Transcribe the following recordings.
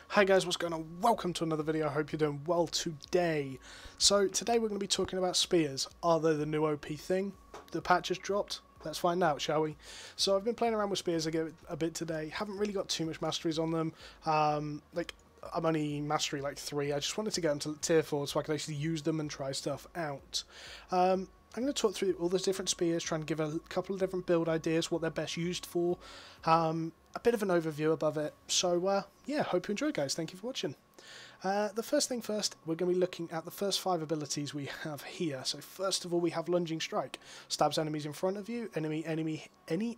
Hi guys, what's going on? Welcome to another video. I hope you're doing well today. So today we're going to be talking about spears. Are they the new OP thing? The patch has dropped? Let's find out, shall we? So I've been playing around with spears a bit today. Haven't really got too much masteries on them. I'm only mastery like 3. I just wanted to get them to tier 4 so I can actually use them and try stuff out. I'm going to talk through all the different spears, try and give a couple of different build ideas, what they're best used for, a bit of an overview above it. So yeah, hope you enjoy, guys. Thank you for watching. The first thing first, we're going to be looking at the first 5 abilities we have here. So first of all, we have Lunging Strike. Stabs enemies in front of you. Any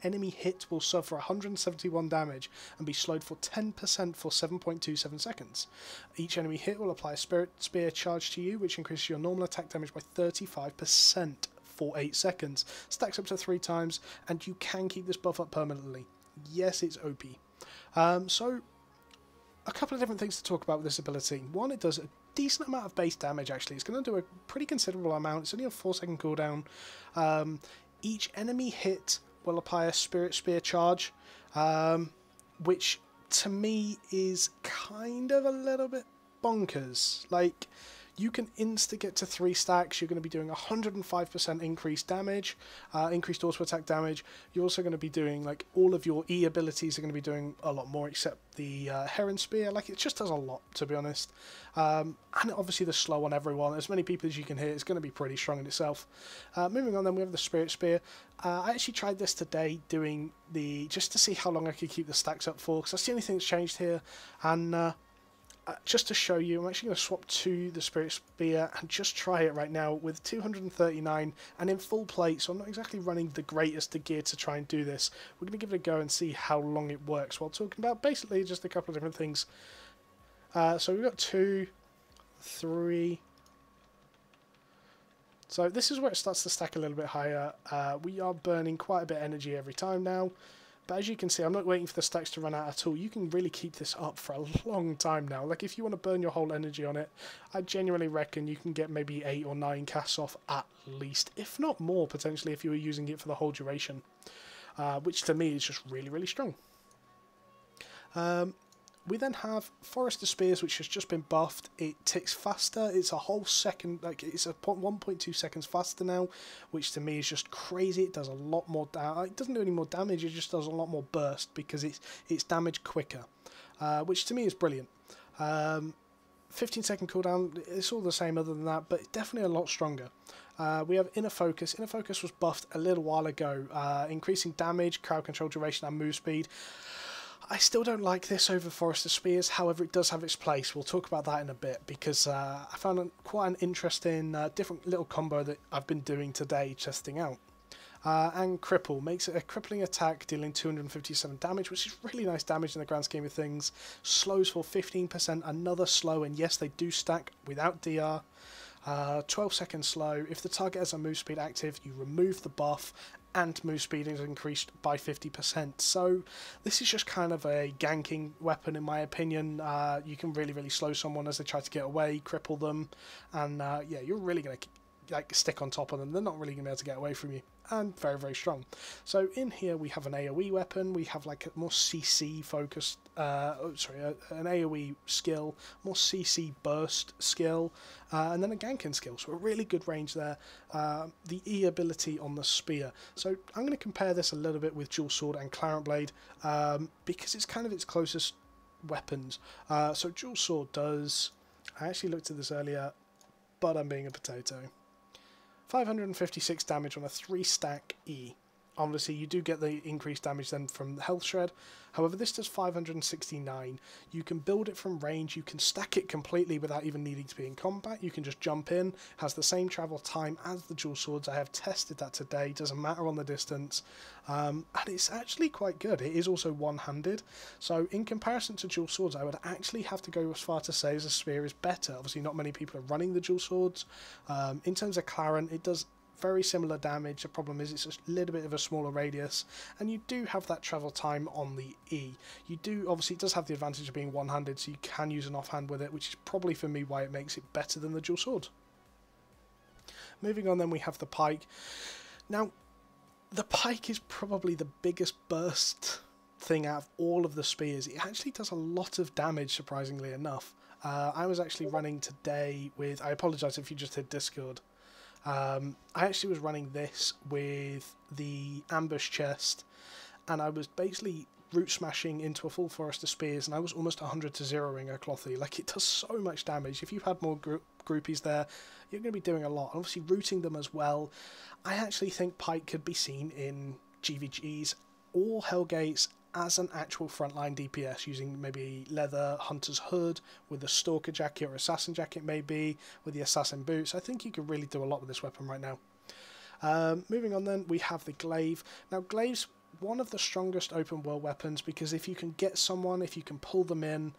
enemy hit will suffer 171 damage and be slowed for 10% for 7.27 seconds. Each enemy hit will apply a Spirit Spear charge to you, which increases your normal attack damage by 35% for 8 seconds. Stacks up to 3 times, and you can keep this buff up permanently. Yes, it's OP. So a couple of different things to talk about with this ability. One, it does a decent amount of base damage actually. It's going to do a pretty considerable amount. It's only a 4-second cooldown. Each enemy hit will apply a Spirit Spear charge, which to me is kind of a little bit bonkers. Like, you can insta get to 3 stacks. You're going to be doing 105% increased damage, increased auto attack damage. You're also going to be doing, like, all of your E abilities are going to be doing a lot more, except the Heron Spear. Like, it just does a lot, to be honest. And obviously the slow on everyone. As many people as you can hit, it's going to be pretty strong in itself. Moving on, then we have the Spirit Spear. I actually tried this today, doing just to see how long I could keep the stacks up for, because that's the only thing that's changed here. And just to show you, I'm actually going to swap to the Spirit Spear and just try it right now with 239 and in full plate, so I'm not exactly running the greatest of gear to try and do this. We're going to give it a go and see how long it works while talking about basically just a couple of different things. So we've got 2, 3... So this is where it starts to stack a little bit higher. We are burning quite a bit of energy every time now. But as you can see, I'm not waiting for the stacks to run out at all. You can really keep this up for a long time now. Like, if you want to burn your whole energy on it, I genuinely reckon you can get maybe 8 or 9 casts off at least, if not more, potentially, if you were using it for the whole duration. Which to me is just really, really strong. We then have Forester Spears, which has just been buffed. It ticks faster. It's a whole second, like it's a 1.2 seconds faster now, which to me is just crazy. It does a lot more damage. It doesn't do any more damage. It just does a lot more burst because it's damaged quicker, which to me is brilliant. 15-second cooldown. It's all the same other than that, but it's definitely a lot stronger. We have Inner Focus. Inner Focus was buffed a little while ago, increasing damage, crowd control duration, and move speed. I still don't like this over Forester Spears, however it does have its place. We'll talk about that in a bit, because I found quite an interesting different little combo that I've been doing today, testing out. And Cripple makes it a crippling attack, dealing 257 damage, which is really nice damage in the grand scheme of things. Slows for 15%, another slow, and yes, they do stack without DR. 12-second slow. If the target has a move speed active, you remove the buff, and move speed is increased by 50%. So this is just kind of a ganking weapon, in my opinion. You can really, really slow someone as they try to get away, cripple them, and yeah, you're really going to stick on top of them. They're not really going to be able to get away from you, and very, very strong. So in here we have an AoE weapon. We have like a more CC focused, an AoE skill, more CC burst skill, and then a ganking skill. So a really good range there. The E ability on the spear. So I'm going to compare this a little bit with Dual Sword and Clarent Blade, because it's kind of its closest weapons. So Dual Sword does, I actually looked at this earlier, but I'm being a potato. 556 damage on a 3-stack E. Obviously, you do get the increased damage then from the Health Shred. However, this does 569. You can build it from range. You can stack it completely without even needing to be in combat. You can just jump in. Has the same travel time as the Dual Swords. I have tested that today. Doesn't matter on the distance. And it's actually quite good. It is also one-handed. So in comparison to Dual Swords, I would actually have to go as far to say as a Spear is better. Obviously, not many people are running the Dual Swords. In terms of Clarent, it does very similar damage. The problem is it's a little bit of a smaller radius, and you do have that travel time on the E. You do, obviously it does have the advantage of being one-handed, so you can use an offhand with it, which is probably for me why it makes it better than the Dual Sword. Moving on, then we have the Pike. Now the Pike is probably the biggest burst thing out of all of the spears. It actually does a lot of damage, surprisingly enough. I was actually running today with... I apologise if you just hit Discord. I actually was running this with the ambush chest, and I was basically root smashing into a full forest of spears, and I was almost 100 to 0ing a clothy. Like, it does so much damage. If you've had more groupies there, you're going to be doing a lot. And obviously rooting them as well. I actually think Pike could be seen in GVGs or Hellgates as an actual frontline DPS, using maybe leather hunter's hood with a stalker jacket or assassin jacket, maybe with the assassin boots. I think you could really do a lot with this weapon right now. Moving on then, we have the glaive. Now glaive's one of the strongest open world weapons, because if you can get someone, if you can pull them in,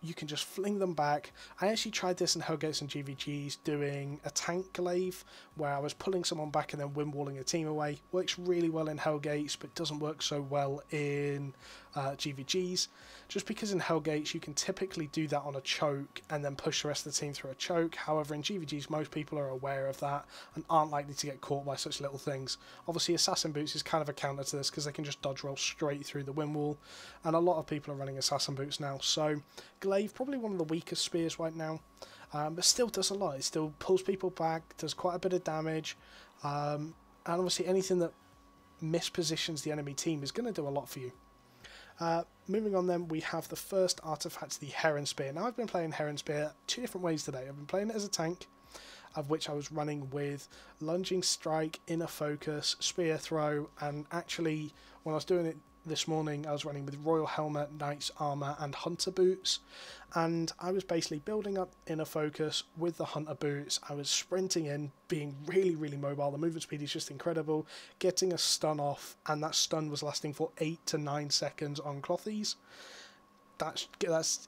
you can just fling them back. I actually tried this in Hellgates and GVGs, doing a tank glaive where I was pulling someone back and then windwalling a team away. Works really well in Hellgates, but doesn't work so well in GVGs, just because in Hellgates you can typically do that on a choke and then push the rest of the team through a choke. However, in GVGs most people are aware of that and aren't likely to get caught by such little things. Obviously assassin boots is kind of a counter to this, because they can just dodge roll straight through the wind wall, and a lot of people are running assassin boots now. So glaive, probably one of the weakest spears right now, but still does a lot. It still pulls people back, does quite a bit of damage, and obviously anything that mispositions the enemy team is going to do a lot for you. Moving on then, we have the first artifact, the Heron Spear. Now I've been playing Heron Spear two different ways today. I've been playing it as a tank, of which I was running with lunging strike, inner focus, spear throw, and actually when I was doing it this morning I was running with royal helmet, knight's armour and hunter boots, and I was basically building up inner focus with the hunter boots. I was sprinting in, being really mobile. The movement speed is just incredible, getting a stun off, and that stun was lasting for 8 to 9 seconds on clothies. That's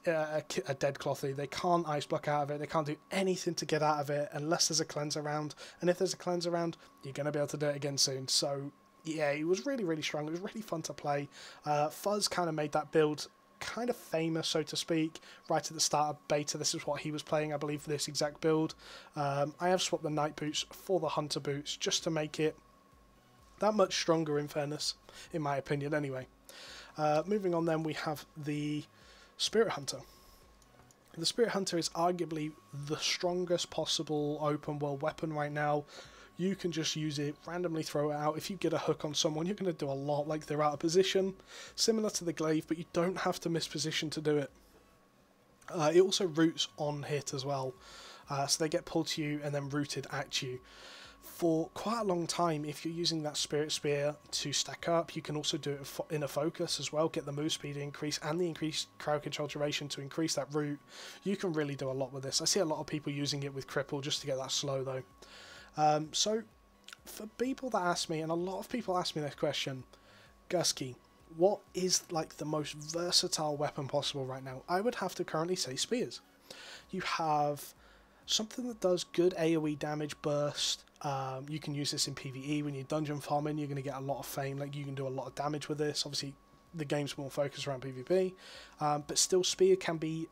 a dead clothy. They can't ice block out of it, they can't do anything to get out of it unless there's a cleanse around, and if there's a cleanse around you're going to be able to do it again soon. So yeah, it was really strong. It was really fun to play. Fuzz kind of made that build kind of famous, so to speak, right at the start of beta. This is what he was playing, I believe, for this exact build. I have swapped the knight boots for the hunter boots just to make it that much stronger, in fairness, in my opinion anyway. Moving on then, we have the Spirit Hunter. The Spirit Hunter is arguably the strongest possible open world weapon right now. You can just use it, randomly throw it out. If you get a hook on someone, you're going to do a lot, like they're out of position. Similar to the glaive, but you don't have to miss position to do it. It also roots on hit as well. So they get pulled to you and then rooted at you. For quite a long time, if you're using that Spirit Spear to stack up, you can also do it in a focus as well, get the move speed increase and the increased crowd control duration to increase that root. You can really do a lot with this. I see a lot of people using it with cripple just to get that slow though. So for people that ask me, and a lot of people ask me this question, Guskey, what is like the most versatile weapon possible right now? I would have to currently say spears. You have something that does good AoE damage burst. You can use this in PvE when you're dungeon farming. You're going to get a lot of fame. Like, you can do a lot of damage with this. Obviously the game's more focused around PvP, but still spear can be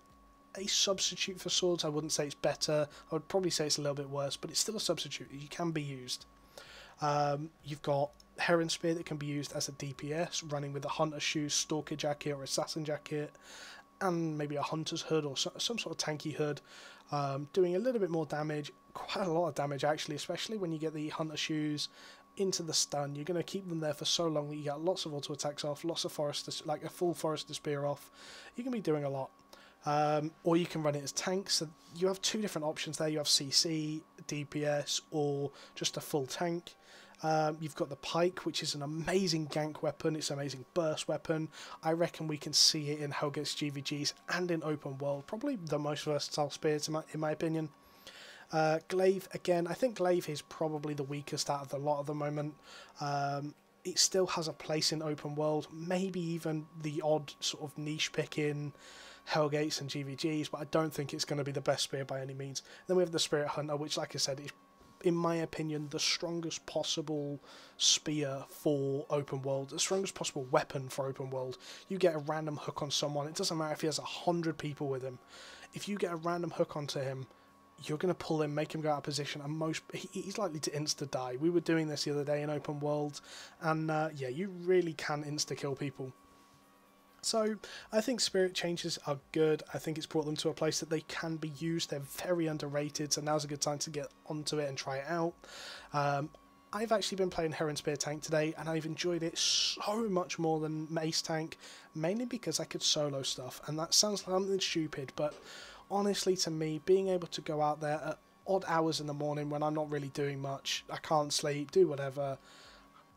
a substitute for swords. I wouldn't say it's better. I would probably say it's a little bit worse, but it's still a substitute. You can be used. You've got Heron Spear that can be used as a DPS, running with a hunter shoes, stalker jacket or assassin jacket, and maybe a hunter's hood or some sort of tanky hood, doing a little bit more damage, quite a lot of damage actually, especially when you get the hunter shoes into the stun. You're going to keep them there for so long that you get lots of auto attacks off, lots of forest, like a full Forester Spear off. You can be doing a lot. Or you can run it as tanks. So you have two different options there. You have CC, DPS, or just a full tank. You've got the pike, which is an amazing gank weapon. It's an amazing burst weapon. I reckon we can see it in Hellgates GVGs and in open world. Probably the most versatile spears in my opinion. Glaive, again, I think Glaive is probably the weakest out of the lot at the moment. It still has a place in open world, maybe even the odd sort of niche pick in Hellgates and GVGs, but I don't think it's going to be the best spear by any means. Then we have the Spirit Hunter, which, like I said, is, in my opinion, the strongest possible spear for open world, the strongest possible weapon for open world. You get a random hook on someone, it doesn't matter if he has 100 people with him. If you get a random hook onto him, you're going to pull him, make him go out of position, and he's likely to insta-die. We were doing this the other day in open world, and yeah, you really can insta-kill people. So I think spirit changes are good. I think it's brought them to a place that they can be used. They're very underrated, so now's a good time to get onto it and try it out. I've actually been playing Heron Spear Tank today, and I've enjoyed it so much more than Mace Tank, mainly because I could solo stuff, and that sounds like something stupid, but honestly to me, being able to go out there at odd hours in the morning when I'm not really doing much, I can't sleep, do whatever,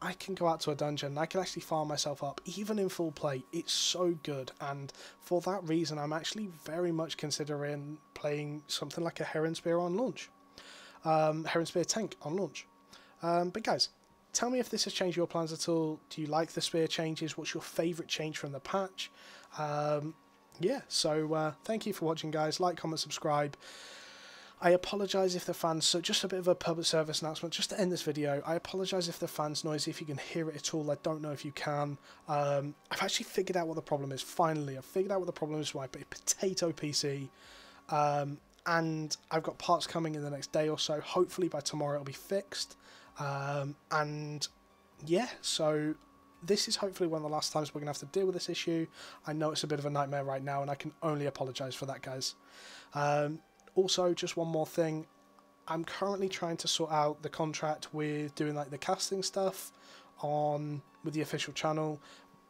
I can go out to a dungeon and I can actually farm myself up, even in full play. It's so good, and for that reason I'm actually very much considering playing something like a Heron Spear on launch. Heron Spear Tank on launch. But guys, tell me if this has changed your plans at all. Do you like the spear changes? What's your favourite change from the patch? Yeah, so thank you for watching, guys. Like, comment, subscribe. I apologise if the fans, so just a bit of a public service announcement, just to end this video, I apologise if the fan's noisy, if you can hear it at all, I don't know if you can. I've actually figured out what the problem is, finally. I've figured out what the problem is, right, but a potato PC, and I've got parts coming in the next day or so, hopefully by tomorrow it'll be fixed, and yeah, so this is hopefully one of the last times we're going to have to deal with this issue. I know it's a bit of a nightmare right now, and I can only apologise for that, guys. Also, just one more thing, I'm currently trying to sort out the contract with doing like the casting stuff with the official channel.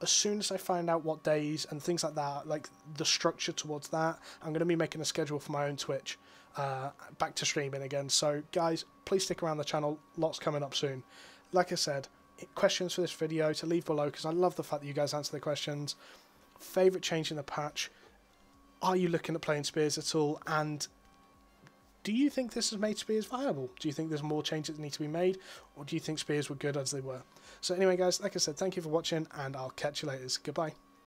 As soon as I find out what days and things like that, like the structure towards that, I'm going to be making a schedule for my own Twitch, back to streaming again. So guys, please stick around the channel, lots coming up soon. Like I said, questions for this video to leave below, because I love the fact that you guys answer the questions. Favourite change in the patch? Are you looking at playing Spears at all? And do you think this has made Spears viable? Do you think there's more changes that need to be made? Or do you think Spears were good as they were? So anyway, guys, like I said, thank you for watching, and I'll catch you later. Goodbye.